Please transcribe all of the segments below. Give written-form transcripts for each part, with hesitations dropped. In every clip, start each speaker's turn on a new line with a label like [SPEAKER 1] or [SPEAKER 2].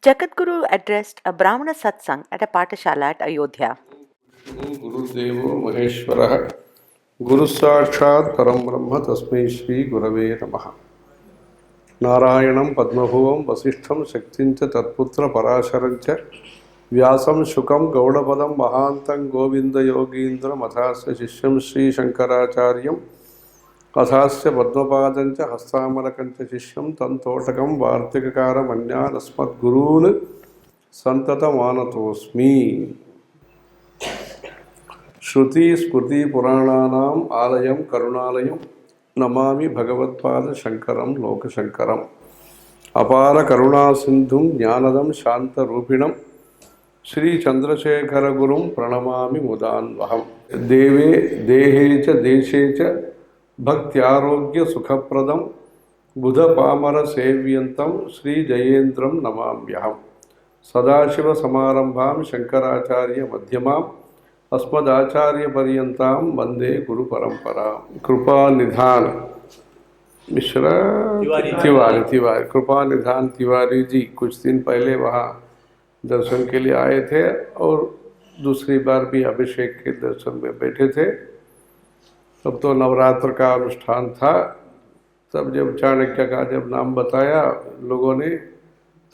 [SPEAKER 1] Jagadguru addressed a Brahmana satsang at a Patashala at Ayodhya.
[SPEAKER 2] गुरुदेवो महेश्वरः गुरुसाक्षात् परं ब्रह्म तस्मै श्री गुरवे नमः। नारायणं पद्मभुवं वसिष्ठं शक्तिं च तत्पुत्र पराशरं च व्यासं शुकं गौडपदं महान्तं गोविन्दयोगीन्द्रमथास्य शिष्यं श्रीशङ्कराचार्यम् अथास्य पद्मपादं च हस्तामलकं च शिष्यं तन्तोटकं वार्तिककारमन्यानस्मद्गुरून् सन्ततमानतोऽस्मि। श्रुति स्मृति पुराणानाम् आलयं करुणालयं नमामि भगवत्पाद शंकरं लोकशंकरम्। अपार करुणा सिंधुं ज्ञानदं शांतरूपिणं श्री चंद्रशेखर गुरुं प्रणमामि मुदान्वहम्। देवे देहे च देशे च भक्त्यारोग्य सुखप्रदं बुध पामर सेव्यन्तं श्री जयेन्द्रं नमाम्यहम्। सदाशिव समारंभां शंकराचार्य मध्यमाम् अस्मदाचार्य पर्यंतां वंदे गुरु परंपरा। कृपा निधान मिश्रा तिवारी कृपा निधान तिवारी जी कुछ दिन पहले वहाँ दर्शन के लिए आए थे और दूसरी बार भी अभिषेक के दर्शन में बैठे थे। तब तो नवरात्र का अनुष्ठान था। तब जब चाणक्य का जब नाम बताया लोगों ने,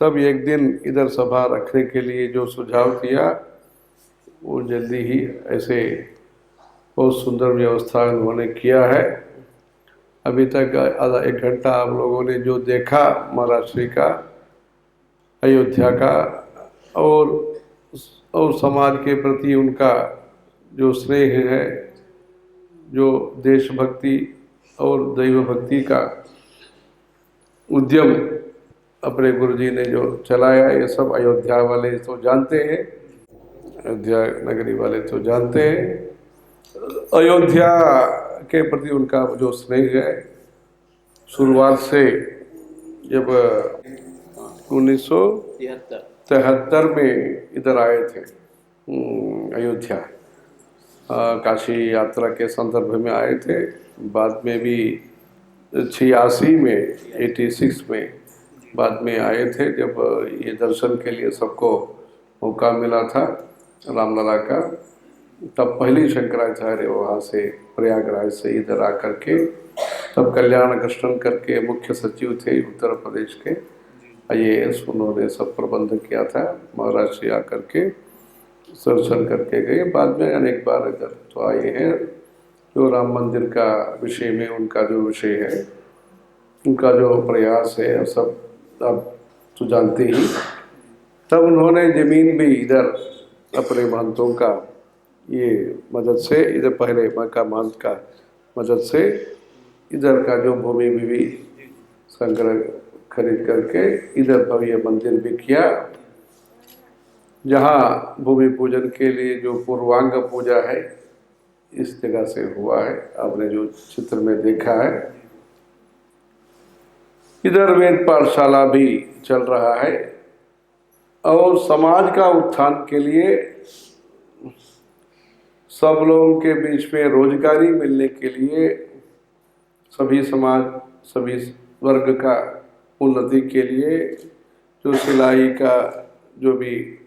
[SPEAKER 2] तब एक दिन इधर सभा रखने के लिए जो सुझाव दिया वो जल्दी ही ऐसे बहुत सुंदर व्यवस्था उन्होंने किया है। अभी तक आधा एक घंटा आप लोगों ने जो देखा महाराष्ट्र का, अयोध्या का और समाज के प्रति उनका जो स्नेह है, जो देशभक्ति और दैव भक्ति का उद्यम अपने गुरुजी ने जो चलाया, ये सब अयोध्या वाले तो जानते हैं, अयोध्या नगरी वाले तो जानते हैं। अयोध्या के प्रति उनका जो स्नेह है, शुरुआत से जब 1973 में इधर आए थे अयोध्या, काशी यात्रा के संदर्भ में आए थे। बाद में भी 86 में 86 में बाद में आए थे, जब ये दर्शन के लिए सबको मौका मिला था रामलला का। तब पहली शंकराचार्य वहाँ से प्रयागराज से इधर आकर के, तब कल्याण कृष्णन करके मुख्य सचिव थे उत्तर प्रदेश के IAS, उन्होंने सब प्रबंध किया था। महाराष्ट्र आकर के दर्शन करके गए। बाद में अनेक बार इधर तो आए हैं। जो राम मंदिर का विषय में उनका जो विषय है, उनका जो प्रयास है, सब आप तो जानते ही। तब उन्होंने जमीन भी इधर अपने महंतों का ये मदद से, इधर पहले का महंत का मदद से इधर का जो भूमि भी संग्रह खरीद करके इधर भव्य मंदिर भी किया, जहाँ भूमि पूजन के लिए जो पूर्वांग पूजा है इस जगह से हुआ है। आपने जो चित्र में देखा है, इधर वेद पाठशाला भी चल रहा है और समाज का उत्थान के लिए, सब लोगों के बीच में रोजगारी मिलने के लिए, सभी समाज सभी वर्ग का उन्नति के लिए जो सिलाई का जो भी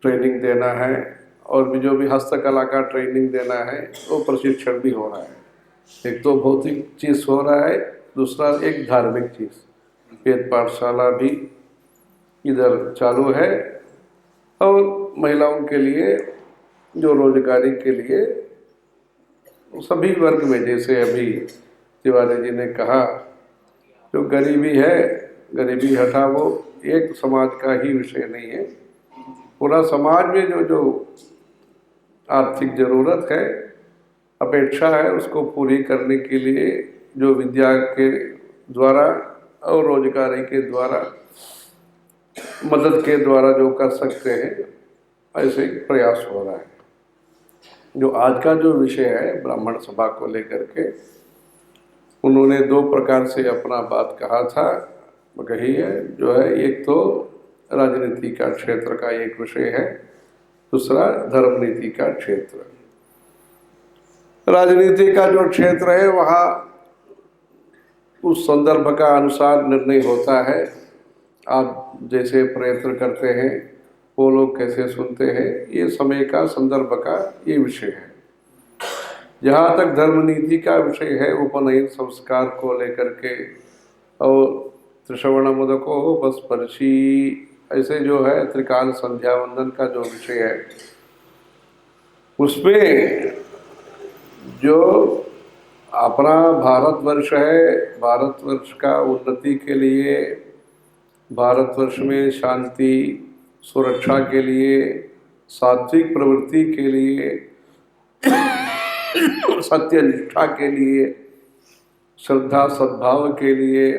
[SPEAKER 2] ट्रेनिंग देना है और भी जो भी हस्तकला का ट्रेनिंग देना है, वो प्रशिक्षण भी हो रहा है। एक तो भौतिक चीज़ हो रहा है, दूसरा एक धार्मिक चीज़ वेद पाठशाला भी इधर चालू है। और महिलाओं के लिए जो रोजगारी के लिए सभी वर्ग में, जैसे अभी तिवारी जी ने कहा, जो गरीबी है, गरीबी हटाओ, एक समाज का ही विषय नहीं है। पूरा समाज में जो जो आर्थिक ज़रूरत है, अपेक्षा है, उसको पूरी करने के लिए जो विद्या के द्वारा और रोजगारी के द्वारा, मदद के द्वारा जो कर सकते हैं, ऐसे प्रयास हो रहा है। जो आज का जो विषय है ब्राह्मण सभा को लेकर के, उन्होंने दो प्रकार से अपना बात कहा था, कही है। जो है, एक तो राजनीति का क्षेत्र का एक विषय है, दूसरा धर्म नीति का क्षेत्र। राजनीति का जो क्षेत्र है वहाँ उस संदर्भ का अनुसार निर्णय होता है आप जैसे प्रयत्न करते हैं वो लोग कैसे सुनते हैं, ये समय का संदर्भ का ये विषय है। जहाँ तक धर्म नीति का विषय है, उपनयन संस्कार को लेकर के और त्रिश्रवण मोदको बस पर्ची, ऐसे जो है त्रिकाल संध्या वंदन का जो विषय है, उसमें जो अपना भारतवर्ष है, भारतवर्ष का उन्नति के लिए, भारतवर्ष में शांति सुरक्षा के लिए, सात्विक प्रवृत्ति के लिए, सत्य निष्ठा के लिए, श्रद्धा सद्भाव के लिए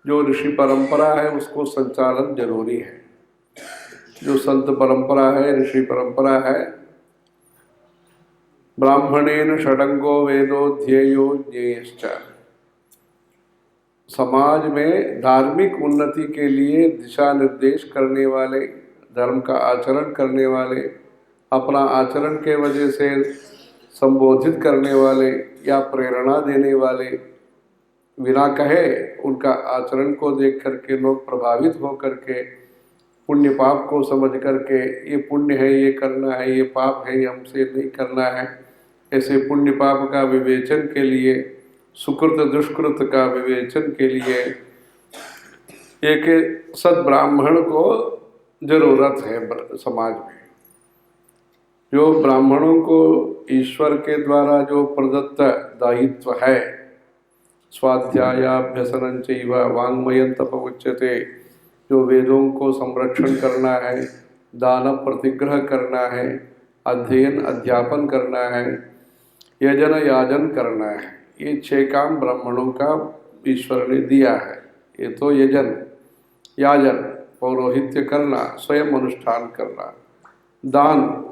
[SPEAKER 2] जो ऋषि परंपरा है उसको संचालन जरूरी है। जो संत परंपरा है, ऋषि परंपरा है, ब्राह्मणेन षडंगो वेदो ध्येयो ज्ञेयश्च, समाज में धार्मिक उन्नति के लिए दिशा निर्देश करने वाले, धर्म का आचरण करने वाले, अपना आचरण के वजह से संबोधित करने वाले या प्रेरणा देने वाले, बिना कहे उनका आचरण को देख करके लोग प्रभावित हो करके पुण्य पाप को समझ करके ये पुण्य है, ये करना है, ये पाप है, ये हमसे नहीं करना है, ऐसे पुण्य पाप का विवेचन के लिए, सुकृत दुष्कृत का विवेचन के लिए एक सद्ब्राह्मण को जरूरत है समाज में। जो ब्राह्मणों को ईश्वर के द्वारा जो प्रदत्त दायित्व है, स्वाध्यायाभ्यसनं चैव वाङ्मयं तप उच्यते, जो वेदों को संरक्षण करना है, दान प्रतिग्रह करना है, अध्ययन अध्यापन करना है, यजन याजन करना है, ये 6 काम ब्राह्मणों का ईश्वर ने दिया है। ये तो यजन याजन, पौरोहित्य करना, स्वयं अनुष्ठान करना, दान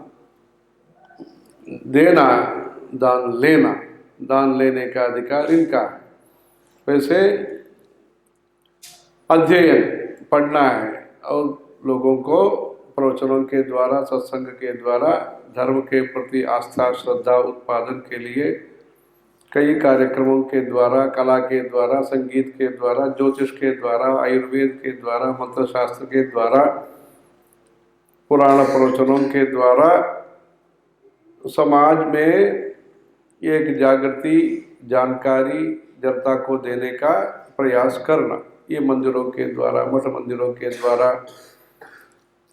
[SPEAKER 2] देना, दान लेना, दान लेने का अधिकार इनका है। वैसे अध्ययन पढ़ना है और लोगों को प्रवचनों के द्वारा, सत्संग के द्वारा धर्म के प्रति आस्था श्रद्धा उत्पादन के लिए कई कार्यक्रमों के द्वारा, कला के द्वारा, संगीत के द्वारा, ज्योतिष के द्वारा, आयुर्वेद के द्वारा, मंत्र शास्त्र के द्वारा, पुराण प्रवचनों के द्वारा समाज में एक जागृति, जानकारी जनता को देने का प्रयास करना, ये मंदिरों के द्वारा, मठ मंदिरों के द्वारा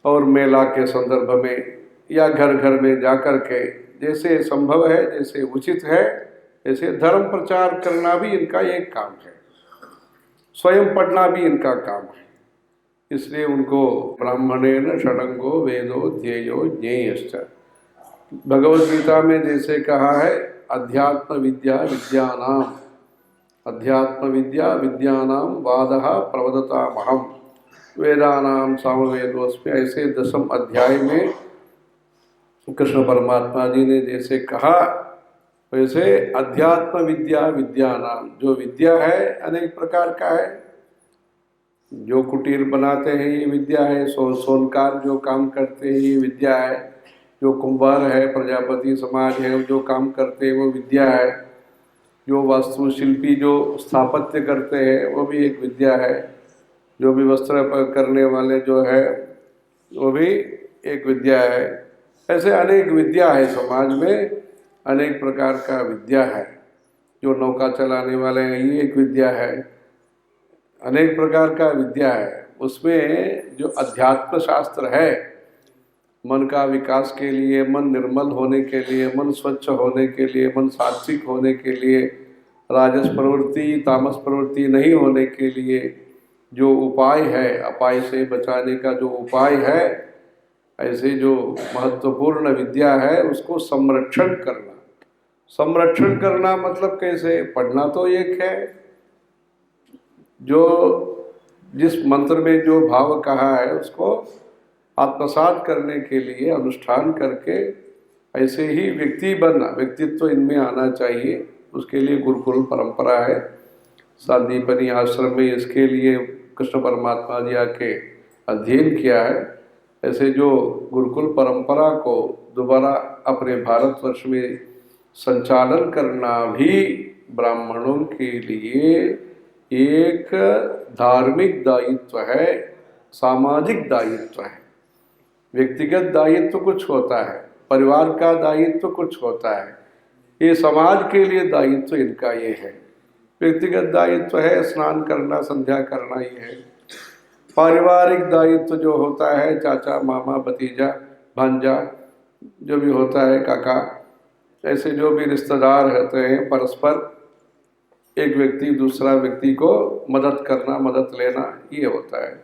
[SPEAKER 2] और मेला के संदर्भ में या घर घर में जाकर के जैसे संभव है, जैसे उचित है, ऐसे धर्म प्रचार करना भी इनका एक काम है, स्वयं पढ़ना भी इनका काम है। इसलिए उनको ब्राह्मणेन षडंगो वेदो ध्येयो ज्ञेयश्च, भगवद गीता में जैसे कहा है, अध्यात्म विद्या विद्यानाम, अध्यात्म विद्या विद्यानाम वादः प्रवदतामहम्, वेदानाम सामवेदोस्मि, ऐसे 10वें अध्याय में कृष्ण परमात्मा जी ने जैसे कहा, वैसे अध्यात्म विद्या विद्यानाम, जो विद्या है अनेक प्रकार का है। जो कुटीर बनाते हैं ये विद्या है, सोनकार जो काम करते हैं ये विद्या है, जो कुंभार है, प्रजापति समाज है जो काम करते हैं वो विद्या है, जो वास्तुशिल्पी जो स्थापत्य करते हैं वो भी एक विद्या है, जो भी वस्त्र करने वाले जो है वो भी एक विद्या है। ऐसे अनेक विद्या है समाज में, अनेक प्रकार का विद्या है। जो नौका चलाने वाले हैं ये एक विद्या है, अनेक प्रकार का विद्या है। उसमें जो अध्यात्म शास्त्र है, मन का विकास के लिए, मन निर्मल होने के लिए, मन स्वच्छ होने के लिए, मन सात्विक होने के लिए, राजस प्रवृत्ति तामस प्रवृत्ति नहीं होने के लिए जो उपाय है, अपाय से बचाने का जो उपाय है, ऐसे जो महत्वपूर्ण विद्या है उसको संरक्षण करना। संरक्षण करना मतलब कैसे? पढ़ना तो एक है, जो जिस मंत्र में जो भाव कहा है उसको आत्मसात करने के लिए अनुष्ठान करके ऐसे ही व्यक्ति बनना, व्यक्तित्व इनमें आना चाहिए। उसके लिए गुरुकुल परंपरा है। सांदीपनी आश्रम में इसके लिए कृष्ण परमात्मा जी आके अध्ययन किया है। ऐसे जो गुरुकुल परंपरा को दोबारा अपने भारतवर्ष में संचालन करना भी ब्राह्मणों के लिए एक धार्मिक दायित्व है, सामाजिक दायित्व है। व्यक्तिगत दायित्व कुछ होता है, परिवार का दायित्व कुछ होता है, ये समाज के लिए दायित्व इनका ये है। व्यक्तिगत दायित्व है स्नान करना, संध्या करना, ये है। पारिवारिक दायित्व जो होता है चाचा, मामा, भतीजा, भांजा, जो भी होता है, काका, ऐसे जो भी रिश्तेदार होते हैं, परस्पर एक व्यक्ति दूसरा व्यक्ति को मदद करना, मदद लेना, ये होता है।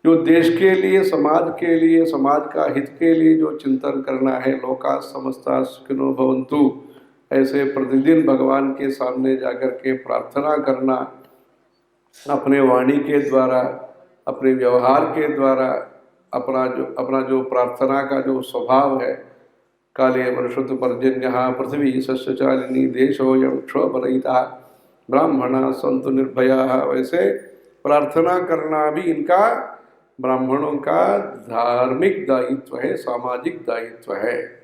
[SPEAKER 2] जो देश के लिए, समाज के लिए, समाज का हित के लिए जो चिंतन करना है, लोका समस्ता सुखिनो भवन्तु, ऐसे प्रतिदिन भगवान के सामने जाकर के प्रार्थना करना, अपने वाणी के द्वारा, अपने व्यवहार के द्वारा, अपना जो प्रार्थना का जो स्वभाव है, काले वर्षतु पर्जन्यः पृथ्वी सस्यचालिनी देशोऽयं क्षोभरहितः ब्राह्मणाः सन्तु निर्भयाः, वैसे प्रार्थना करना भी इनका, ब्राह्मणों का धार्मिक दायित्व है, सामाजिक दायित्व है।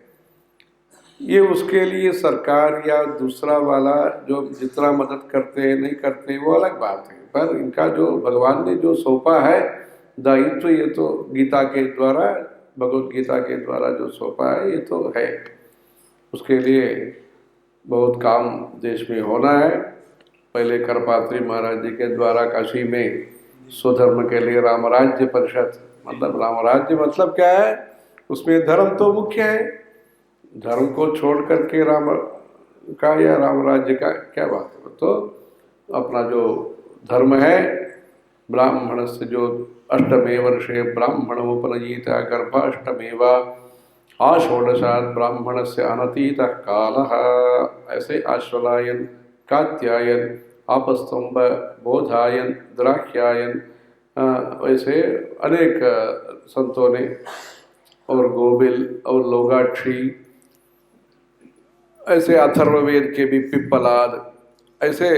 [SPEAKER 2] ये उसके लिए सरकार या दूसरा वाला जो जितना मदद करते हैं नहीं करते हैं वो अलग बात है, पर इनका जो भगवान ने जो सौंपा है दायित्व, ये तो गीता के द्वारा, भगवत गीता के द्वारा जो सौंपा है, ये तो है। उसके लिए बहुत काम देश में होना है। पहले करपात्री महाराज जी के द्वारा काशी में स्वधर्म के लिए रामराज्य परिषद, मतलब रामराज्य मतलब क्या है, उसमें धर्म तो मुख्य है, धर्म को छोड़ करके राम का या राम राज्य का क्या बात है। तो अपना जो धर्म है, ब्राह्मण से जो अष्टमे वर्षे ब्राह्मणमुपनयीत गर्भाष्टमेवा आषोडशात् ब्राह्मण से अनतीत कालः, ऐसे आश्वलायन, कात्यायन, आपस्तंभ, बोधायन, द्राक्षायन, वैसे अनेक संतों ने, और गोबिल और लोगाक्षी, ऐसे अथर्ववेद के भी पिप्पलाद, ऐसे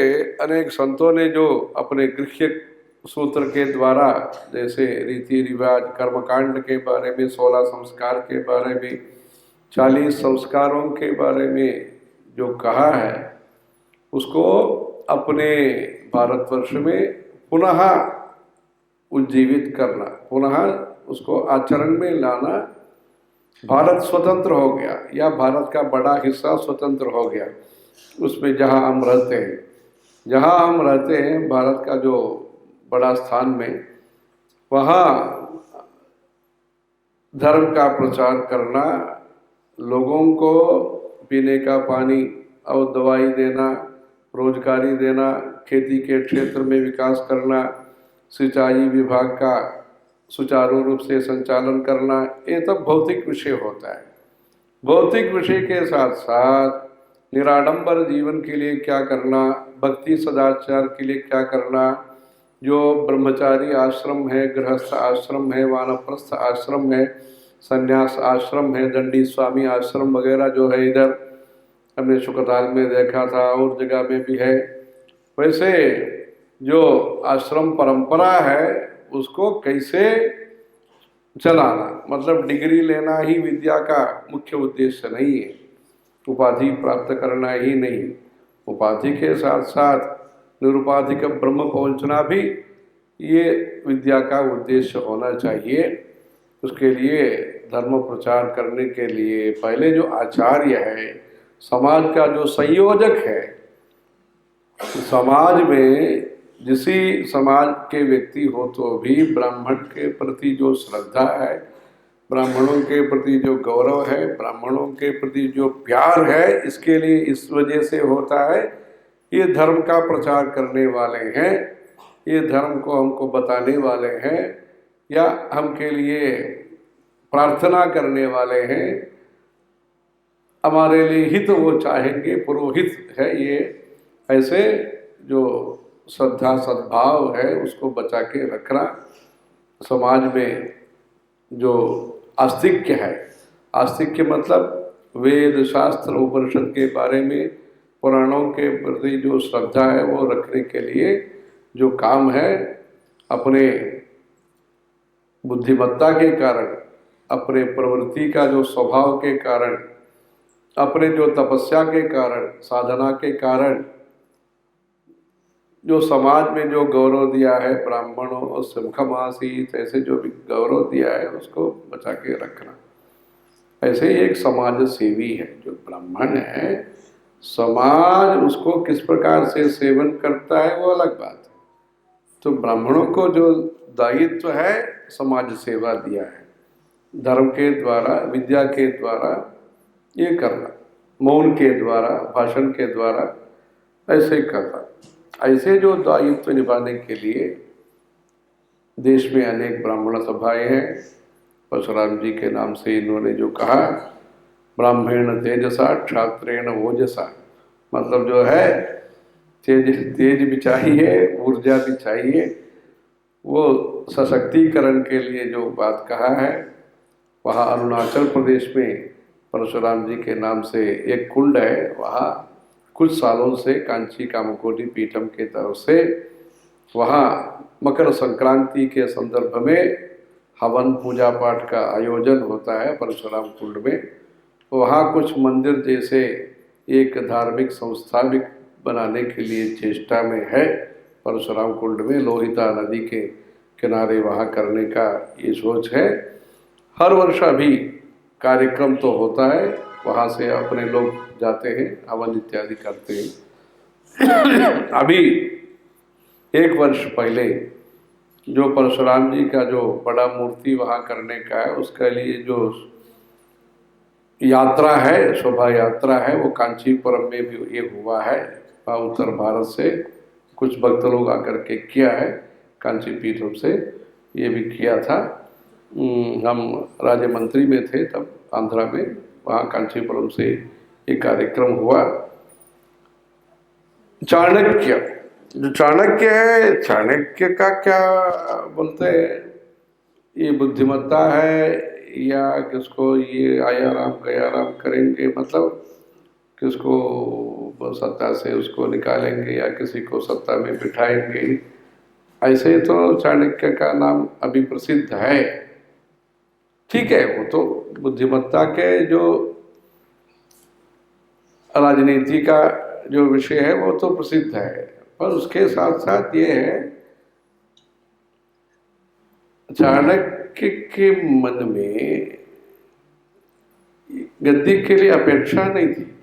[SPEAKER 2] अनेक संतों ने जो अपने गृह्य सूत्र के द्वारा, जैसे रीति रिवाज, कर्मकांड के बारे में, 16 संस्कार के बारे में, 40 संस्कारों के बारे में जो कहा है, उसको अपने भारतवर्ष में पुनः उज्जीवित करना, पुनः उसको आचरण में लाना। भारत स्वतंत्र हो गया, या भारत का बड़ा हिस्सा स्वतंत्र हो गया, उसमें जहाँ हम रहते हैं, भारत का जो बड़ा स्थान में, वहाँ धर्म का प्रचार करना, लोगों को पीने का पानी और दवाई देना, रोजगारी देना, खेती के क्षेत्र में विकास करना, सिंचाई विभाग का सुचारू रूप से संचालन करना, ये तो भौतिक विषय होता है। भौतिक विषय के साथ साथ निराडंबर जीवन के लिए क्या करना, भक्ति सदाचार के लिए क्या करना, जो ब्रह्मचारी आश्रम है, गृहस्थ आश्रम है, वानप्रस्थ आश्रम है, संन्यास आश्रम है, दंडी स्वामी आश्रम वगैरह जो है, इधर हमने शुकताल में देखा था और जगह में भी है, वैसे जो आश्रम परंपरा है उसको कैसे चलाना, मतलब डिग्री लेना ही विद्या का मुख्य उद्देश्य नहीं है, उपाधि प्राप्त करना ही नहीं, उपाधि के साथ साथ निरुपाधिक ब्रह्म पहुंचना भी ये विद्या का उद्देश्य होना चाहिए। उसके लिए धर्म प्रचार करने के लिए पहले जो आचार्य है, समाज का जो संयोजक है, समाज में जिसी समाज के व्यक्ति हो तो भी ब्राह्मण के प्रति जो श्रद्धा है, ब्राह्मणों के प्रति जो गौरव है, ब्राह्मणों के प्रति जो प्यार है, इसके लिए इस वजह से होता है, ये धर्म का प्रचार करने वाले हैं, ये धर्म को हमको बताने वाले हैं, या हम के लिए प्रार्थना करने वाले हैं, हमारे लिए हित वो चाहेंगे, पुरोहित है ये। ऐसे जो श्रद्धा सद्भाव है उसको बचा के रखना, समाज में जो आस्तिक्य है, आस्तिक्य मतलब वेद शास्त्र उपनिषद के बारे में, पुराणों के प्रति जो श्रद्धा है वो रखने के लिए जो काम है, अपने बुद्धिमत्ता के कारण, अपने प्रवृत्ति का जो स्वभाव के कारण, अपने जो तपस्या के कारण, साधना के कारण जो समाज में जो गौरव दिया है, ब्राह्मणों और सुखमासीत, ऐसे जो भी गौरव दिया है उसको बचा के रखना। ऐसे ही एक समाज सेवी है जो ब्राह्मण है, समाज उसको किस प्रकार से सेवन करता है वो अलग बात है। तो ब्राह्मणों को जो दायित्व है समाज सेवा दिया है, धर्म के द्वारा, विद्या के द्वारा ये करना, मौन के द्वारा, भाषण के द्वारा ऐसे करना। ऐसे जो दायित्व निभाने के लिए देश में अनेक ब्राह्मण सभाएं हैं। परशुराम जी के नाम से इन्होंने जो कहा, ब्राह्मण तेजसा क्षात्रेण ओजसा, मतलब जो है तेज भी चाहिए, ऊर्जा भी चाहिए। वो सशक्तिकरण के लिए जो बात कहा है, वहाँ अरुणाचल प्रदेश में परशुराम जी के नाम से एक कुंड है, वहाँ कुछ सालों से कांची कामकोटि पीठम के तरफ से वहाँ मकर संक्रांति के संदर्भ में हवन पूजा पाठ का आयोजन होता है परशुराम कुंड में। वहाँ कुछ मंदिर जैसे एक धार्मिक संस्था भी बनाने के लिए चेष्टा में है। परशुराम कुंड में लोहिता नदी के किनारे वहाँ करने का ये सोच है। हर वर्ष अभी कार्यक्रम तो होता है, वहाँ से अपने लोग जाते हैं, हवन इत्यादि करते हैं। अभी एक वर्ष पहले जो परशुराम जी का जो बड़ा मूर्ति वहाँ करने का है, उसके लिए जो यात्रा है, शोभा यात्रा है, वो कांचीपुरम में भी ये हुआ है। उत्तर भारत से कुछ भक्त लोग आकर के किया है, कांची पीठम से ये भी किया था। हम राज्य मंत्री में थे तब आंध्रा में, वहाँ कांचीपुरम से एक कार्यक्रम हुआ। चाणक्य, जो चाणक्य है, चाणक्य का क्या बोलते हैं, ये बुद्धिमत्ता है या किसको ये आया राम गया राम करेंगे, मतलब किसको सत्ता से उसको निकालेंगे या किसी को सत्ता में बिठाएंगे, ऐसे तो चाणक्य का नाम अभी प्रसिद्ध है। ठीक है, वो तो बुद्धिमत्ता के जो राजनीति का जो विषय है वो तो प्रसिद्ध है, पर उसके साथ साथ ये है चाणक्य के मन में गद्दी के लिए अपेक्षा नहीं थी।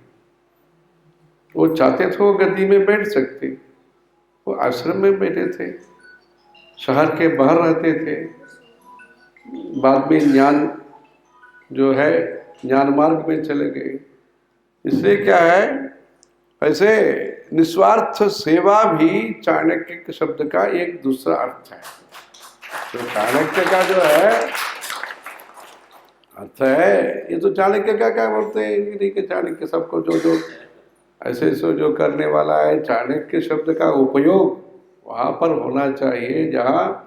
[SPEAKER 2] वो चाहते थे वो गद्दी में बैठ सकते, वो आश्रम में बैठे थे, शहर के बाहर रहते थे। बाद में ज्ञान जो है ज्ञान मार्ग में चले गए। इसलिए क्या है, ऐसे निस्वार्थ सेवा भी चाणक्य के शब्द का एक दूसरा अर्थ है। तो चाणक्य का जो है अर्थ है, ये तो चाणक्य का क्या बोलते हैं, नहीं कि चाणक्य सबको जो ऐसे जो करने वाला है, चाणक्य शब्द का उपयोग वहाँ पर होना चाहिए जहाँ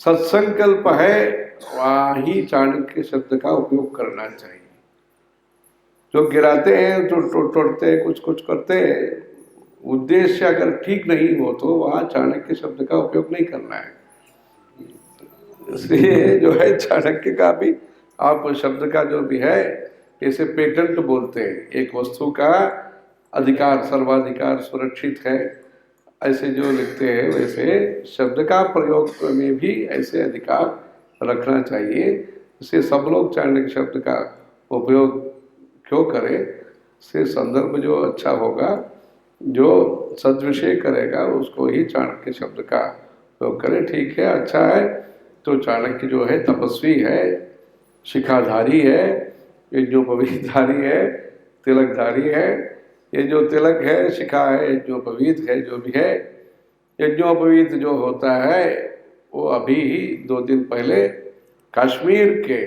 [SPEAKER 2] सत्संकल्प है, वहाँ ही चाणक्य शब्द का उपयोग करना चाहिए। जो गिराते हैं, जो तोड़ते हैं, कुछ करते हैं, उद्देश्य अगर ठीक नहीं हो तो वहाँ चाणक्य शब्द का उपयोग नहीं करना है। इसलिए जो है चाणक्य का भी आप शब्द का जो भी है, जैसे पेटेंट बोलते हैं, एक वस्तु का अधिकार, सर्वाधिकार सुरक्षित है, ऐसे जो लिखते हैं, वैसे शब्द का प्रयोग में भी ऐसे अधिकार रखना चाहिए। इससे सब लोग चाणक्य शब्द का उपयोग क्यों करें, से संदर्भ जो अच्छा होगा, जो सद्विषय करेगा, उसको ही चाणक्य शब्द का उपयोग करें। ठीक है, अच्छा है। तो चाणक्य जो है तपस्वी है, शिखाधारी है, यज्ञोपवीतधारी है, तिलकधारी है। ये जो तिलक है, शिखा है, यज्ञोपवीत है, जो भी है, यज्ञोपवीत जो होता है वो अभी ही 2 दिन पहले कश्मीर के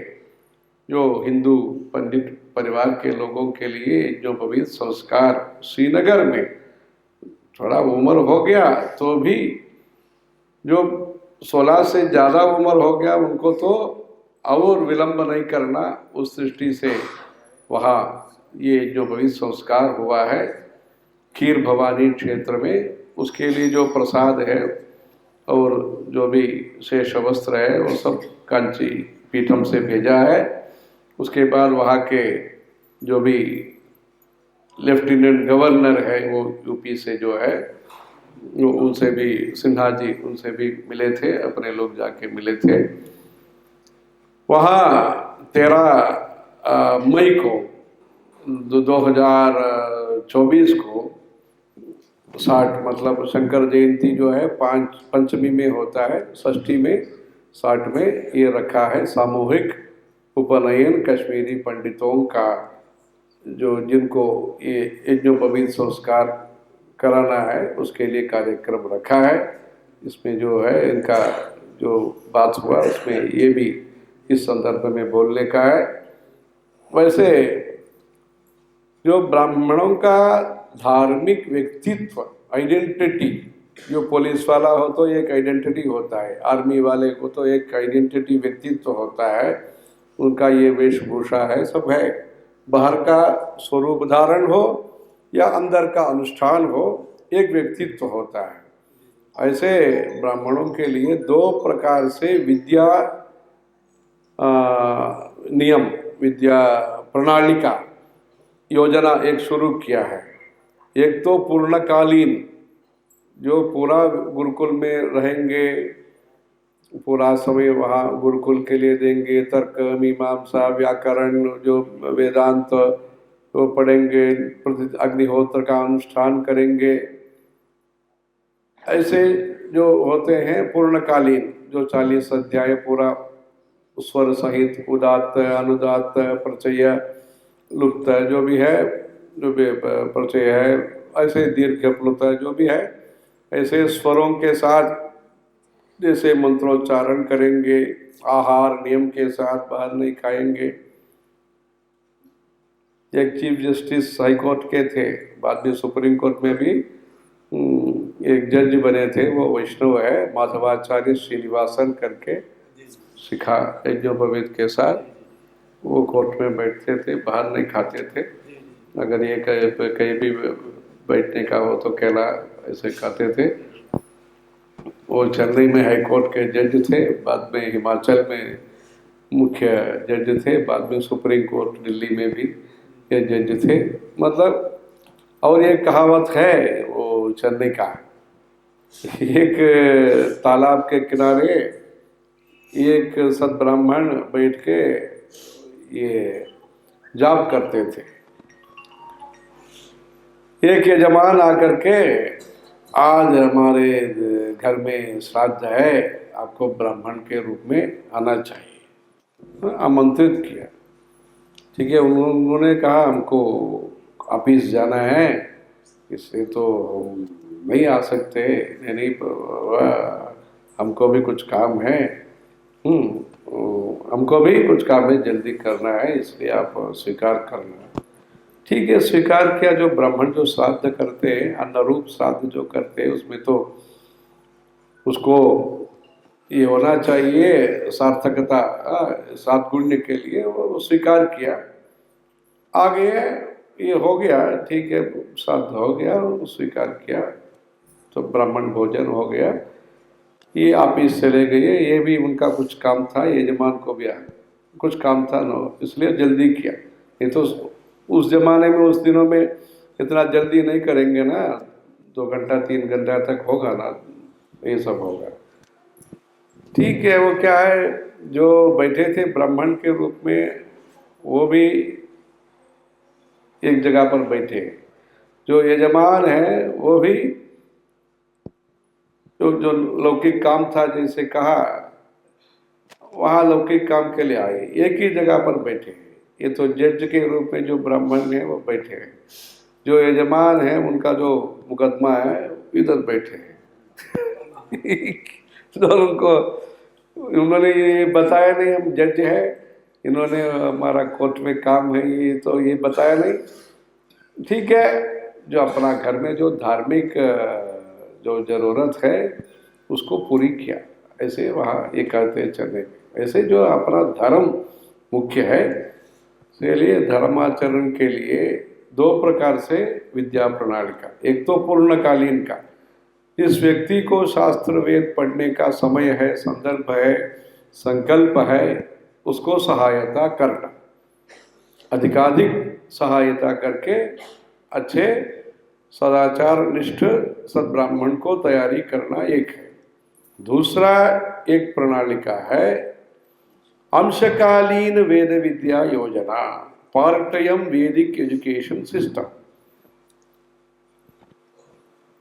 [SPEAKER 2] जो हिंदू पंडित परिवार के लोगों के लिए यज्ञोपवीत संस्कार श्रीनगर में, थोड़ा उम्र हो गया तो भी, जो 16 से ज़्यादा उम्र हो गया उनको तो और विलंब नहीं करना, उस दृष्टि से वहाँ ये जो पवित्र संस्कार हुआ है खीर भवानी क्षेत्र में। उसके लिए जो प्रसाद है और जो भी शेष वस्त्र है वो सब कांची पीठम से भेजा है। उसके बाद वहाँ के जो भी लेफ्टिनेंट गवर्नर है वो यूपी से जो है, उनसे भी सिन्हा जी उनसे भी मिले थे, अपने लोग जाके मिले थे वहाँ 13 मई को 2024 को 60 मतलब शंकर जयंती जो है 5 पंचमी में होता है, षष्ठी में 60 में ये रखा है सामूहिक उपनयन कश्मीरी पंडितों का, जो जिनको ये यज्ञोपवीत संस्कार कराना है उसके लिए कार्यक्रम रखा है। इसमें जो है इनका जो बात हुआ उसमें ये भी इस संदर्भ में बोलने का है। वैसे जो ब्राह्मणों का धार्मिक व्यक्तित्व आइडेंटिटी, जो पुलिस वाला हो तो एक आइडेंटिटी होता है, आर्मी वाले को तो एक आइडेंटिटी व्यक्तित्व होता है, उनका ये वेशभूषा है, सब है। बाहर का स्वरूप धारण हो या अंदर का अनुष्ठान हो, एक व्यक्तित्व होता है। ऐसे ब्राह्मणों के लिए 2 प्रकार से विद्या नियम, विद्या प्रणाली का योजना एक शुरू किया है। एक तो पूर्णकालीन, जो पूरा गुरुकुल में रहेंगे, पूरा समय वहाँ गुरुकुल के लिए देंगे, तर्क मीमांसा व्याकरण जो वेदांत वो पढ़ेंगे, अग्निहोत्र का अनुष्ठान करेंगे। ऐसे जो होते हैं पूर्णकालीन, जो 40 अध्याय पूरा स्वर सहित उदात्त अनुदात्त प्रचय लुप्त जो भी है, जो भी प्रचय है, ऐसे दीर्घ प्लुत जो भी है, ऐसे स्वरों के साथ जैसे मंत्रोच्चारण करेंगे, आहार नियम के साथ, बाहर नहीं खाएंगे। एक चीफ जस्टिस हाई कोर्ट के थे, बाद में सुप्रीम कोर्ट में भी एक जज बने थे, वो वैष्णव है, माधवाचार्य श्रीनिवासन करके, सिखा यज्ञोपवीत के साथ। वो कोर्ट में बैठते थे, बाहर नहीं खाते थे, अगर ये कहीं भी बैठने का हो तो केला ऐसे खाते थे। वो चेन्नई में हाई कोर्ट के जज थे, बाद में हिमाचल में मुख्य जज थे, बाद में सुप्रीम कोर्ट दिल्ली में भी ये जज थे। मतलब और एक कहावत है वो चेन्नई का, एक तालाब के किनारे एक सद्ब्राह्मण बैठ के ये जाप करते थे। एक यजमान आकर के, आज हमारे घर में श्राद्ध है, आपको ब्राह्मण के रूप में आना चाहिए, आमंत्रित किया। ठीक है, उन्होंने कहा हमको ऑफिस जाना है, इसलिए तो नहीं आ सकते, नहीं हमको भी कुछ काम है, हमको भी कुछ काम है, जल्दी करना है, इसलिए आप स्वीकार करना। ठीक है, स्वीकार किया। जो ब्राह्मण जो श्राद्ध करते हैं, अन्नरूप श्राद्ध जो करते हैं, उसमें तो उसको ये होना चाहिए सार्थकता, सद्गुण्य के लिए वो स्वीकार किया। आगे ये हो गया, ठीक है, श्राद्ध हो गया, स्वीकार किया, तो ब्राह्मण भोजन हो गया। ये ऑफिस चले गए, ये भी उनका कुछ काम था, यजमान को भी कुछ काम था ना, इसलिए जल्दी किया। ये तो उस जमाने में, उस दिनों में इतना जल्दी नहीं करेंगे ना, 2 घंटा 3 घंटा तक होगा ना, ये सब होगा। ठीक है, वो क्या है, जो बैठे थे ब्राह्मण के रूप में, वो भी एक जगह पर बैठे। जो यजमान है वो भी जो लौकिक काम था, जैसे कहा, वहाँ लौकिक काम के लिए आए, एक ही जगह पर बैठे। ये तो जज के रूप में जो ब्राह्मण है वो बैठे हैं, जो यजमान है उनका जो मुकदमा है इधर बैठे हैं। तो उनको उन्होंने ये बताया नहीं हम जज है, इन्होंने हमारा कोर्ट में काम है, ये तो ये बताया नहीं। ठीक है, जो अपना घर में जो धार्मिक जो जरूरत है उसको पूरी किया, ऐसे वहाँ ये कहते चले। ऐसे जो अपना धर्म मुख्य है, इसलिए धर्माचरण के लिए 2 प्रकार से विद्या प्रणाली का, एक तो पूर्णकालीन का, इस व्यक्ति को शास्त्र वेद पढ़ने का समय है, संदर्भ है, संकल्प है, उसको सहायता करना, अधिकाधिक सहायता करके अच्छे सदाचार निष्ठ सद्ब्राह्मण को तैयारी करना एक है। दूसरा एक प्रणालिका है अंशकालीन वेद विद्या योजना, पार्ट टाइम वैदिक एजुकेशन सिस्टम।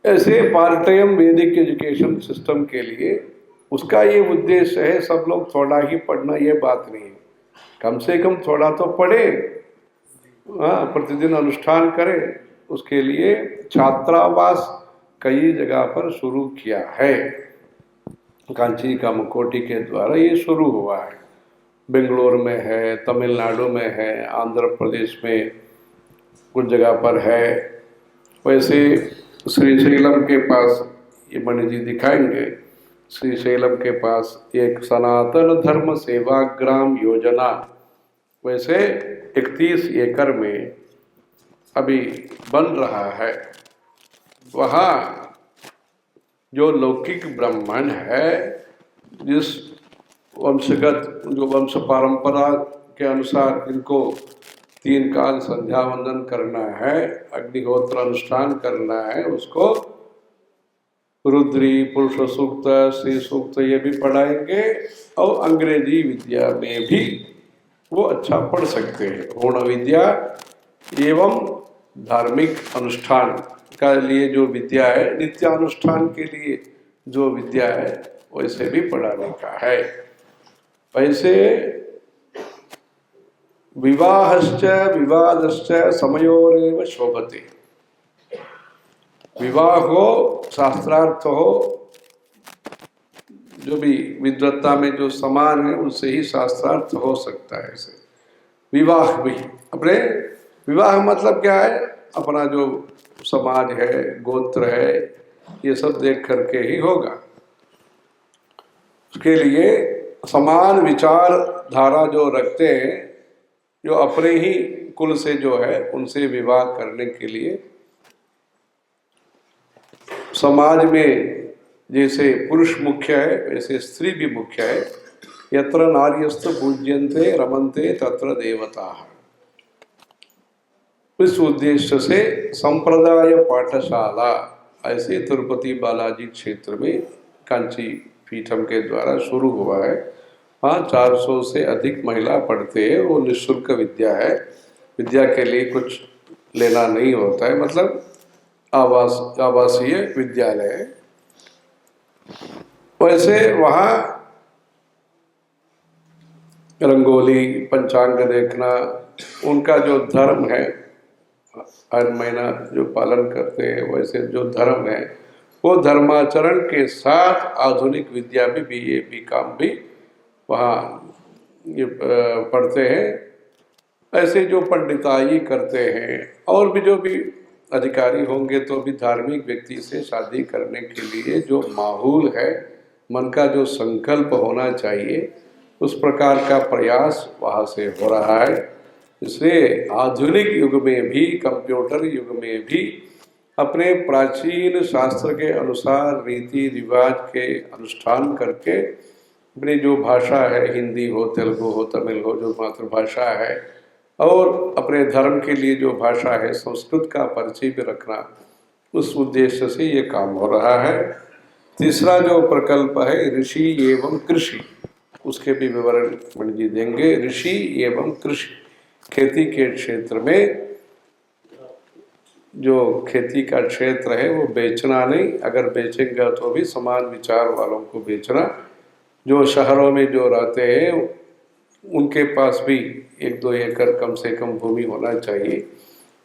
[SPEAKER 2] ऐसे पार्ट टाइम वैदिक एजुकेशन सिस्टम के लिए उसका ये उद्देश्य है सब लोग थोड़ा ही पढ़ना, ये बात नहीं है, कम से कम थोड़ा तो पढ़े, प्रतिदिन अनुष्ठान करें। उसके लिए छात्रावास कई जगह पर शुरू किया है। कांची कामकोटि के द्वारा ये शुरू हुआ है, बेंगलोर में है, तमिलनाडु में है, आंध्र प्रदेश में कुछ जगह पर है। वैसे श्रीशैलम के पास, ये मणि जी दिखाएंगे, श्रीशैलम के पास एक सनातन धर्म सेवाग्राम योजना वैसे 31 एकड़ में अभी बन रहा है। वहाँ जो लौकिक ब्राह्मण है, जिस वंशगत जो वंश परंपरा के अनुसार इनको 3 काल संध्या वंदन करना है, अग्निहोत्र अनुष्ठान करना है, उसको रुद्री, पुरुष सूक्त, श्री सूक्त ये भी पढ़ाएंगे और अंग्रेजी विद्या में भी वो अच्छा पढ़ सकते हैं। पूर्ण विद्या एवं धार्मिक अनुष्ठान का लिए जो विद्या है, नित्यानुष्ठान के लिए जो विद्या है, वैसे भी पढ़ाने का है। वैसे विवाहश्च विवादश्च समयोरेव शोभते, विवाह हो, शास्त्रार्थ हो, जो भी विद्वत्ता में जो समान है उनसे ही शास्त्रार्थ हो सकता है। ऐसे विवाह भी अपने, विवाह मतलब क्या है, अपना जो समाज है, गोत्र है, ये सब देख करके ही होगा। उसके लिए समान विचार धारा जो रखते हैं, जो अपने ही कुल से जो है उनसे विवाह करने के लिए समाज में जैसे पुरुष मुख्य है वैसे स्त्री भी मुख्य है। यत्र नार्यस्तु पूज्यन्ते रमन्ते तत्र देवताः। इस उद्देश्य से संप्रदाय पाठशाला ऐसे तिरुपति बालाजी क्षेत्र में कांची पीठम के द्वारा शुरू हुआ है। वहाँ 400 से अधिक महिला पढ़ते हैं। वो निःशुल्क विद्या है, विद्या के लिए कुछ लेना नहीं होता है, मतलब आवासीय विद्यालय है। वैसे वहाँ रंगोली, पंचांग देखना, उनका जो धर्म है, हर महीना जो पालन करते हैं, वैसे जो धर्म है वो धर्माचरण के साथ आधुनिक विद्या भी BA BCom भी वहाँ ये पढ़ते हैं। ऐसे जो पंडिताई करते हैं और भी जो भी अधिकारी होंगे तो भी धार्मिक व्यक्ति से शादी करने के लिए जो माहौल है, मन का जो संकल्प होना चाहिए, उस प्रकार का प्रयास वहाँ से हो रहा है। इसलिए आधुनिक युग में भी, कंप्यूटर युग में भी अपने प्राचीन शास्त्र के अनुसार रीति रिवाज के अनुष्ठान करके अपनी जो भाषा है, हिंदी हो, तेलुगु हो, तमिल हो, जो मातृभाषा है, और अपने धर्म के लिए जो भाषा है संस्कृत का परिचय भी रखना, उस उद्देश्य से ये काम हो रहा है। तीसरा जो प्रकल्प है ऋषि एवं कृषि, उसके भी विवरण मणि जी देंगे। ऋषि एवं कृषि, खेती के क्षेत्र में जो खेती का क्षेत्र है वो बेचना नहीं, अगर बेचेंगे तो भी समान विचार वालों को बेचना। जो शहरों में जो रहते हैं उनके पास भी 1-2 एकड़ कम से कम भूमि होना चाहिए।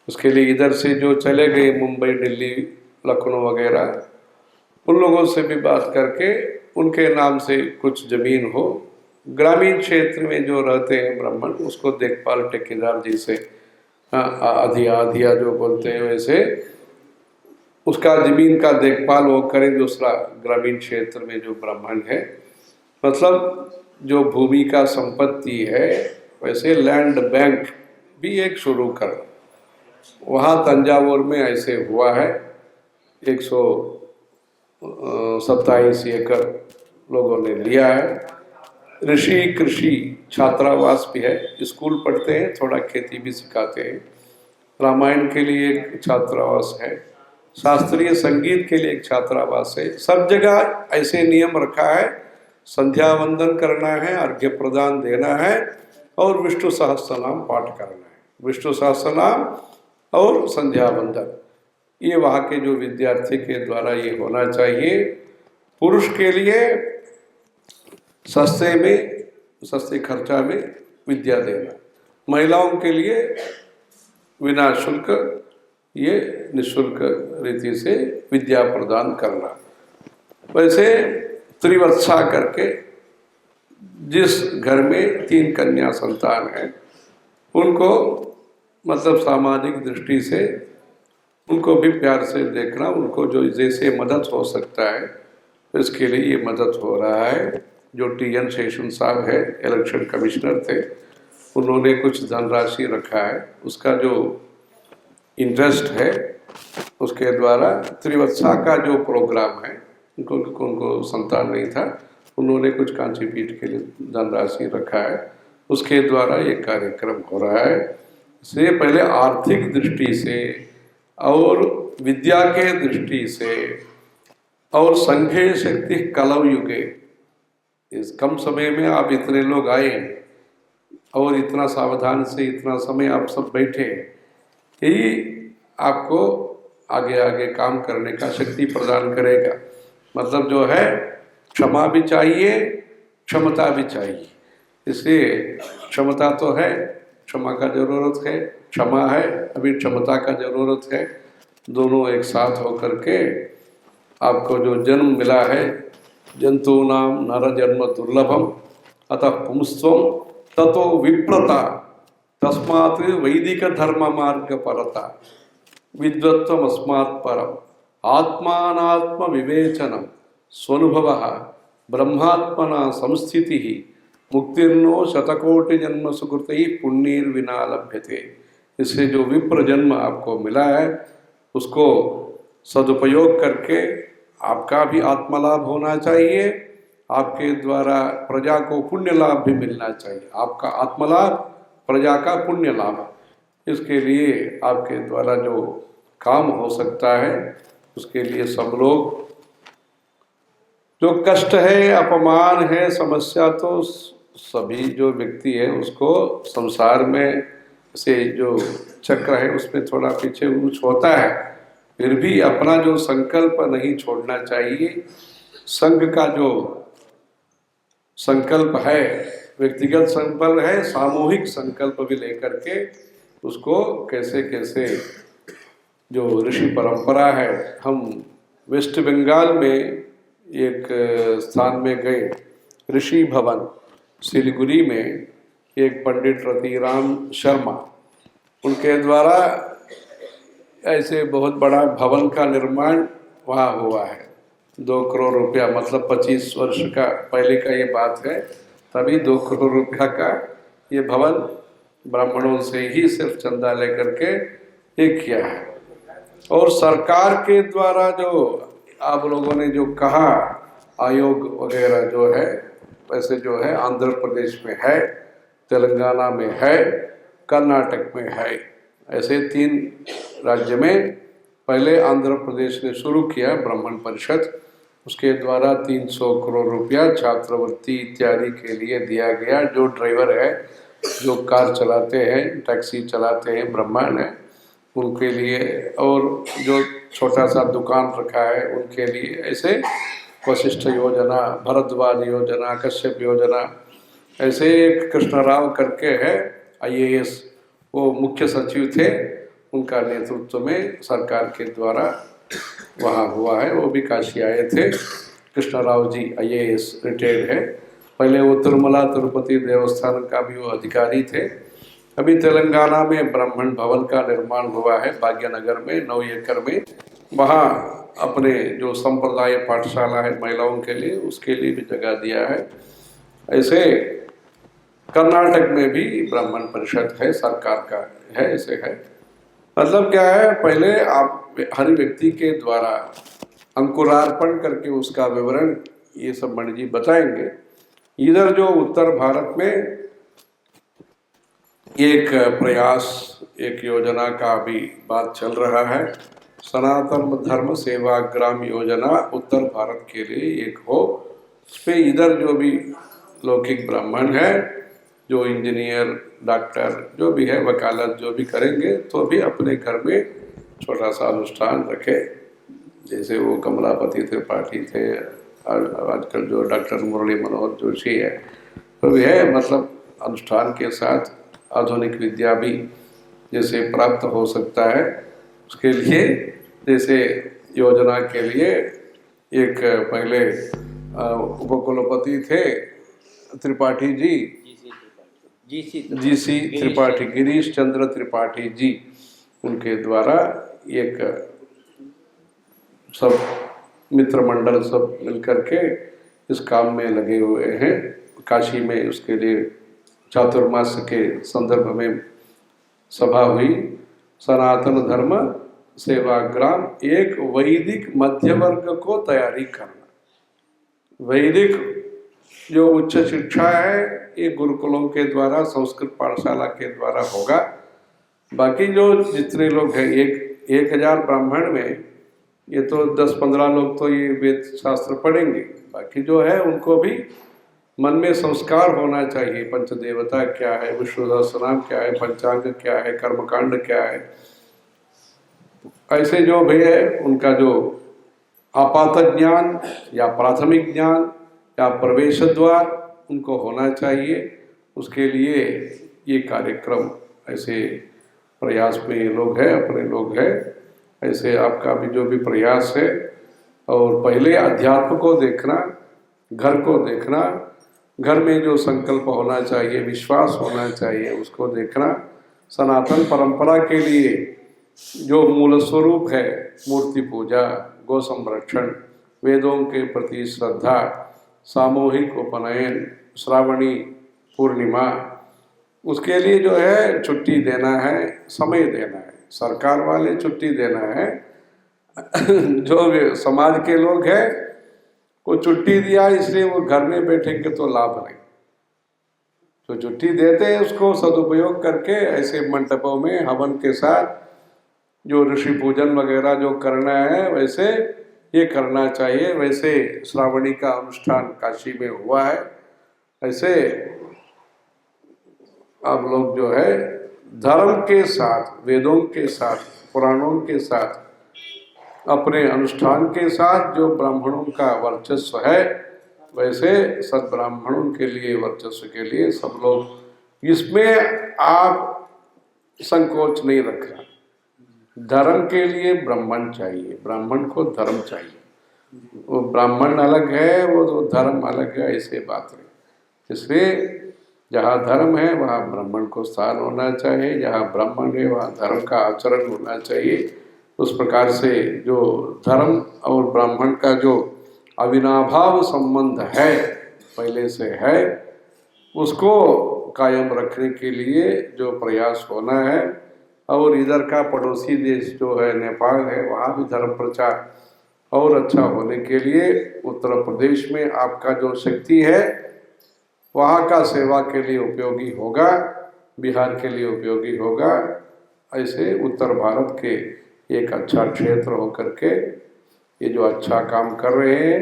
[SPEAKER 2] उसके लिए इधर से जो चले गए मुंबई, दिल्ली, लखनऊ वगैरह, उन लोगों से भी बात करके उनके नाम से कुछ जमीन हो। ग्रामीण क्षेत्र में जो रहते हैं ब्राह्मण, उसको देखभाल ठेकेदार जैसे अधिया जो बोलते हैं, वैसे उसका जमीन का देखभाल वो करें। दूसरा ग्रामीण क्षेत्र में जो ब्राह्मण है, मतलब जो भूमि का संपत्ति है, वैसे लैंड बैंक भी एक शुरू कर। वहाँ तंजावुर में ऐसे हुआ है, 127 एकड़ लोगों ने लिया है। ऋषि कृषि छात्रावास भी है, स्कूल पढ़ते हैं, थोड़ा खेती भी सिखाते हैं। रामायण के लिए एक छात्रावास है, शास्त्रीय संगीत के लिए एक छात्रावास है। सब जगह ऐसे नियम रखा है, संध्या वंदन करना है, अर्घ्य प्रदान देना है और विष्णु सहस्त्रनाम पाठ करना है। विष्णु सहस्त्रनाम और संध्या वंदन, ये वहाँ के जो विद्यार्थी के द्वारा ये होना चाहिए। पुरुष के लिए सस्ते खर्चा में विद्या देना, महिलाओं के लिए बिना शुल्क ये निःशुल्क रीति से विद्या प्रदान करना। वैसे त्रिवत्सा करके जिस घर में 3 कन्या संतान है उनको मतलब सामाजिक दृष्टि से उनको भी प्यार से देखना, उनको जो जैसे मदद हो सकता है इसके लिए ये मदद हो रहा है। जो टी.एन. शेषन साहब है, इलेक्शन कमिश्नर थे, उन्होंने कुछ धनराशि रखा है, उसका जो इंटरेस्ट है उसके द्वारा त्रिवत्सा का जो प्रोग्राम है, उनको संतान नहीं था, उन्होंने कुछ कांची पीठ के लिए धनराशि रखा है, उसके द्वारा ये कार्यक्रम हो रहा है। इसलिए पहले आर्थिक दृष्टि से और विद्या के दृष्टि से और संघे शक्ति कलव युगे, इस कम समय में आप इतने लोग आए और इतना सावधान से इतना समय आप सब बैठे, यही आपको आगे आगे काम करने का शक्ति प्रदान करेगा। मतलब जो है क्षमा भी चाहिए, क्षमता भी चाहिए। इसलिए क्षमता तो है, क्षमा का जरूरत है, क्षमा है, अभी क्षमता का जरूरत है। दोनों एक साथ होकर के आपको जो जन्म मिला है, जंतूनाम नर जन्म दुर्लभम अतः पुंस्त्वं ततो विप्रता तस्मात् वैदिक धर्म मार्ग परता विद्वत्वम अस्मात् परम आत्मानात्म विवेचनम स्वनुभवः ब्रह्मात्मना संस्थिति मुक्तिर्नो शतकोटि जन्म सुकृतैः पुण्यैर्विना लभ्यते। इससे जो विप्र जन्म आपको मिला है उसको सदुपयोग करके आपका भी आत्मलाभ होना चाहिए, आपके द्वारा प्रजा को पुण्य लाभ भी मिलना चाहिए। आपका आत्मलाभ, प्रजा का पुण्य लाभ। इसके लिए आपके द्वारा जो काम हो सकता है उसके लिए सब लोग, जो कष्ट है, अपमान है, समस्या, तो सभी जो व्यक्ति है उसको संसार में से जो चक्र है उसमें थोड़ा पीछे ऊंच होता है, फिर भी अपना जो संकल्प नहीं छोड़ना चाहिए। संघ का जो संकल्प है, व्यक्तिगत संकल्प है, सामूहिक संकल्प भी लेकर के उसको कैसे कैसे जो ऋषि परंपरा है। हम वेस्ट बंगाल में एक स्थान में गए, ऋषि भवन सिलीगुड़ी में, एक पंडित रतिराम शर्मा, उनके द्वारा ऐसे बहुत बड़ा भवन का निर्माण वहाँ हुआ है। 2 करोड़ रुपया, मतलब 25 वर्ष का पहले का ये बात है, तभी 2 करोड़ रुपया का ये भवन ब्राह्मणों से ही सिर्फ चंदा लेकर के ये किया है। और सरकार के द्वारा जो आप लोगों ने जो कहा आयोग वगैरह जो है, वैसे जो है आंध्र प्रदेश में है, तेलंगाना में है, कर्नाटक में है, ऐसे 3 राज्य में पहले आंध्र प्रदेश ने शुरू किया ब्राह्मण परिषद, उसके द्वारा 300 करोड़ रुपया छात्रवृत्ति इत्यादि के लिए दिया गया। जो ड्राइवर है, जो कार चलाते हैं, टैक्सी चलाते हैं, ब्राह्मण है, उनके लिए, और जो छोटा सा दुकान रखा है उनके लिए, ऐसे वशिष्ठ योजना, भरद्वाज योजना, कश्यप योजना, ऐसे एक कृष्णराव करके है IAS, वो मुख्य सचिव थे, उनका नेतृत्व में सरकार के द्वारा वहाँ हुआ है। वो भी काशी आए थे, कृष्णराव जी IAS रिटायर्ड है। पहले वो तिरुमला तिरुपति देवस्थान का भी वो अधिकारी थे। अभी तेलंगाना में ब्राह्मण भवन का निर्माण हुआ है भाग्यनगर में, 9 एकड़ में, वहाँ अपने जो संप्रदाय पाठशाला है महिलाओं के लिए, उसके लिए भी जगह दिया है। ऐसे कर्नाटक में भी ब्राह्मण परिषद है, सरकार का है, ऐसे है। मतलब क्या है, पहले आप हर व्यक्ति के द्वारा अंकुरार्पण करके उसका विवरण ये सब मणि जी बताएंगे। इधर जो उत्तर भारत में एक प्रयास, एक योजना का भी बात चल रहा है। सनातन धर्म सेवाग्राम योजना उत्तर भारत के लिए एक हो। उसमें इधर जो भी लौकिक ब्राह्मण है, जो इंजीनियर, डॉक्टर, जो भी है, वकालत जो भी करेंगे, तो भी अपने घर में छोटा सा अनुष्ठान रखे। जैसे वो कमलापति त्रिपाठी थे, आजकल जो डॉक्टर मुरली मनोहर जोशी है, तो भी है, मतलब अनुष्ठान के साथ आधुनिक विद्या भी जैसे प्राप्त हो सकता है, उसके लिए जैसे योजना के लिए एक पहले उपकुलपति थे त्रिपाठी जी, जीसी त्रिपाठी, गिरीश चंद्र त्रिपाठी जी, उनके द्वारा एक सब मित्र मंडल सब मिलकर के इस काम में लगे हुए हैं। काशी में उसके लिए चातुर्मास के संदर्भ में सभा हुई। सनातन धर्म सेवाग्राम, एक वैदिक मध्य वर्ग को तैयारी करना। वैदिक जो उच्च शिक्षा है ये गुरुकुलों के द्वारा, संस्कृत पाठशाला के द्वारा होगा। बाकी जो जितने लोग हैं, 1000 ब्राह्मण में ये तो 10-15 लोग तो ये वेद शास्त्र पढ़ेंगे। बाकी जो है उनको भी मन में संस्कार होना चाहिए। पंचदेवता क्या है, विष्णु सहस्रनाम क्या है, पंचांग क्या है, कर्मकांड क्या है, ऐसे जो भी है उनका जो आपात ज्ञान या प्राथमिक ज्ञान या प्रवेश द्वार उनको होना चाहिए। उसके लिए ये कार्यक्रम ऐसे प्रयास में ये लोग हैं, अपने लोग हैं। ऐसे आपका भी जो भी प्रयास है, और पहले अध्यात्म को देखना, घर को देखना, घर में जो संकल्प होना चाहिए, विश्वास होना चाहिए, उसको देखना। सनातन परंपरा के लिए जो मूल स्वरूप है, मूर्ति पूजा, गौ संरक्षण, वेदों के प्रति श्रद्धा, सामूहिक उपनयन, श्रावणी पूर्णिमा, उसके लिए जो है छुट्टी देना है, समय देना है। सरकार वाले छुट्टी देना है, जो भी समाज के लोग हैं वो छुट्टी दिया इसलिए वो घर में बैठेंगे तो लाभ नहीं। तो छुट्टी देते हैं उसको सदुपयोग करके ऐसे मंडपों में हवन के साथ जो ऋषि पूजन वगैरह जो करना है वैसे ये करना चाहिए। वैसे श्रावणी का अनुष्ठान काशी में हुआ है। ऐसे आप लोग जो है धर्म के साथ, वेदों के साथ, पुराणों के साथ, अपने अनुष्ठान के साथ जो ब्राह्मणों का वर्चस्व है, वैसे सद्ब्राह्मणों के लिए, वर्चस्व के लिए सब लोग इसमें आप संकोच नहीं रखना। धर्म के लिए ब्राह्मण चाहिए, ब्राह्मण को धर्म चाहिए। वो ब्राह्मण अलग है, वो तो धर्म अलग है, ऐसे बात नहीं। इसलिए जहाँ धर्म है वहाँ ब्राह्मण को स्थान होना चाहिए, जहाँ ब्राह्मण है वहाँ धर्म का आचरण होना चाहिए। उस प्रकार से जो धर्म और ब्राह्मण का जो अविनाभाव संबंध है, पहले से है, उसको कायम रखने के लिए जो प्रयास होना है। और इधर का पड़ोसी देश जो है नेपाल है, वहाँ भी धर्म प्रचार और अच्छा होने के लिए उत्तर प्रदेश में आपका जो शक्ति है वहाँ का सेवा के लिए उपयोगी होगा, बिहार के लिए उपयोगी होगा। ऐसे उत्तर भारत के एक अच्छा क्षेत्र होकर के ये जो अच्छा काम कर रहे हैं,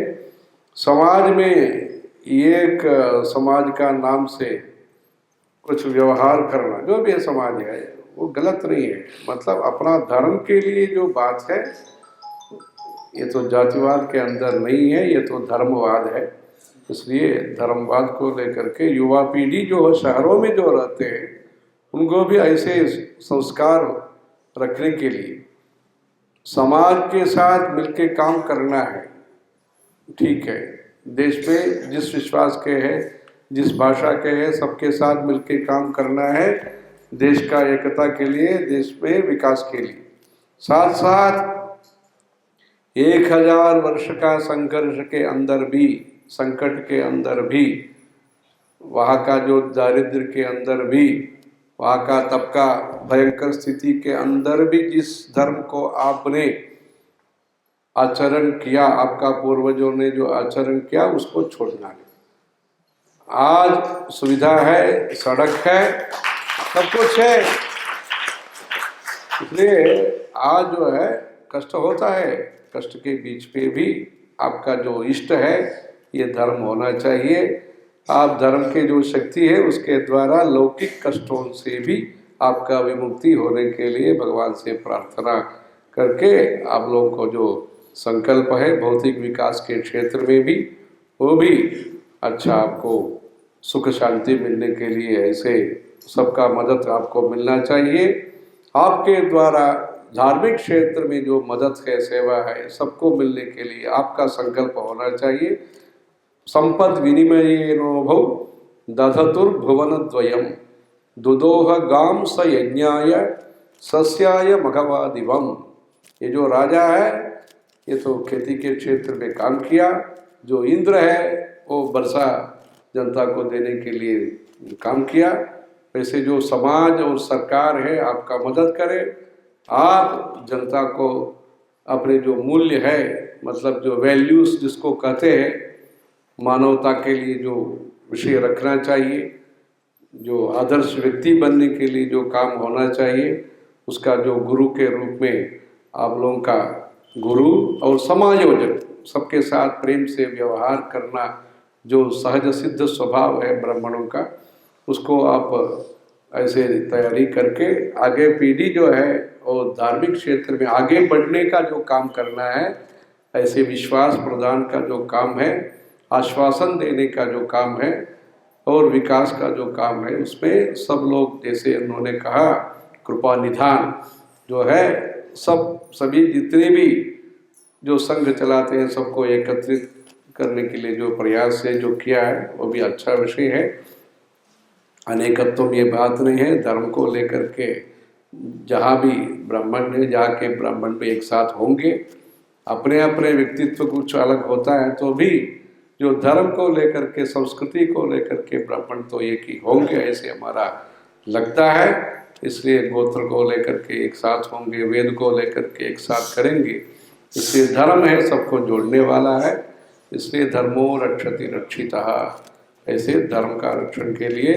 [SPEAKER 2] समाज में एक समाज का नाम से कुछ व्यवहार करना, जो भी समाज है वो गलत नहीं है। मतलब अपना धर्म के लिए जो बात है, ये तो जातिवाद के अंदर नहीं है, ये तो धर्मवाद है। इसलिए धर्मवाद को लेकर के युवा पीढ़ी जो शहरों में जो रहते हैं उनको भी ऐसे संस्कार रखने के लिए समाज के साथ मिलकर काम करना है। ठीक है, देश में जिस विश्वास के है, जिस भाषा के है, सबके साथ मिलकर काम करना है, देश का एकता के लिए, देश में विकास के लिए। साथ साथ 1000 वर्ष का संघर्ष के अंदर भी, संकट के अंदर भी, वहाँ का जो दारिद्र्य के अंदर भी, वहाँ का तबका भयंकर स्थिति के अंदर भी जिस धर्म को आपने आचरण किया, आपका पूर्वजों ने जो आचरण किया, उसको छोड़ना नहीं। आज सुविधा है, सड़क है, सब कुछ है, इसलिए आज जो है कष्ट होता है, कष्ट के बीच में भी आपका जो इष्ट है ये धर्म होना चाहिए। आप धर्म के जो शक्ति है उसके द्वारा लौकिक कष्टों से भी आपका विमुक्ति होने के लिए भगवान से प्रार्थना करके आप लोगों को जो संकल्प है भौतिक विकास के क्षेत्र में भी वो भी अच्छा आपको सुख शांति मिलने के लिए ऐसे सबका मदद आपको मिलना चाहिए। आपके द्वारा धार्मिक क्षेत्र में जो मदद है सेवा है सबको मिलने के लिए आपका संकल्प होना चाहिए। संपद विनिमयेनोभौ दधतुर्भुवनद्वयम् दुदोह गाम स यज्ञाय सस्याय मघवादिवम। ये जो राजा है ये तो खेती के क्षेत्र में काम किया, जो इंद्र है वो वर्षा जनता को देने के लिए काम किया। वैसे जो समाज और सरकार है आपका मदद करे, आप जनता को अपने जो मूल्य है मतलब जो वैल्यूज जिसको कहते हैं मानवता के लिए जो विषय रखना चाहिए, जो आदर्श व्यक्ति बनने के लिए जो काम होना चाहिए उसका जो गुरु के रूप में आप लोगों का गुरु और समायोजक सबके साथ प्रेम से व्यवहार करना जो सहज सिद्ध स्वभाव है ब्राह्मणों का, उसको आप ऐसे तैयारी करके आगे पीढ़ी जो है और धार्मिक क्षेत्र में आगे बढ़ने का जो काम करना है, ऐसे विश्वास प्रदान का जो काम है, आश्वासन देने का जो काम है और विकास का जो काम है उसमें सब लोग जैसे उन्होंने कहा कृपा निधान जो है सभी जितने भी जो संघ चलाते हैं सबको एकत्रित करने के लिए जो प्रयास है जो किया है वो भी अच्छा विषय है। अनेकत्व में ये बात नहीं है, धर्म को लेकर के जहाँ भी ब्राह्मण है जाके ब्राह्मण भी एक साथ होंगे, अपने अपने व्यक्तित्व कुछ अलग होता है तो भी जो धर्म को लेकर के संस्कृति को लेकर के ब्राह्मण तो एक ही होंगे ऐसे हमारा लगता है। इसलिए गोत्र को लेकर के एक साथ होंगे, वेद को लेकर के एक साथ करेंगे, इसलिए धर्म है सबको जोड़ने वाला है। इसलिए धर्मो रक्षति रक्षितः, ऐसे धर्म का रक्षण के लिए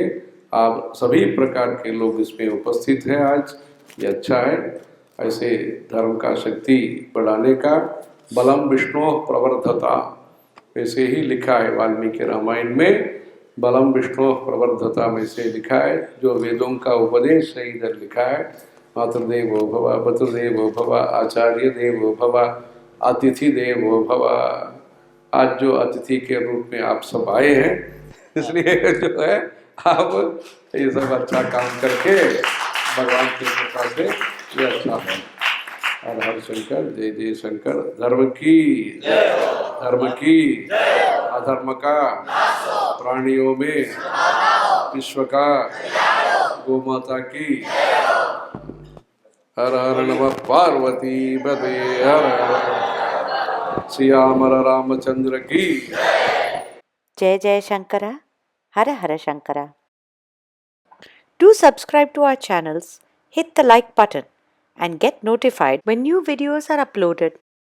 [SPEAKER 2] आप सभी प्रकार के लोग इसमें उपस्थित हैं आज, ये अच्छा है। ऐसे धर्म का शक्ति बढ़ाने का बलम विष्णु प्रवर्धता ऐसे ही लिखा है वाल्मीकि रामायण में, बलम विष्णु प्रवर्धता में से लिखा है। जो वेदों का उपदेश है इधर लिखा है, मातृदेवो भव, पितृदेवो भव, आचार्य देवो भव, अतिथि देवो भव। आज जो अतिथि के रूप में आप सब आए हैं इसलिए जो है आप ये सब अच्छा काम करके भगवान की कृपा से ये अच्छा है। हर हर शंकर, जय जय शंकर। धर्म की धर्म की अधर्म का प्राणियों में विश्व का गोमाता की। हर हर नमः पार्वती पते हर हर। श्रीराम रामचंद्र की
[SPEAKER 1] जय जय शंकरा, हर हर Shankara. Do subscribe to our channels, hit the like button and get notified when new videos are uploaded.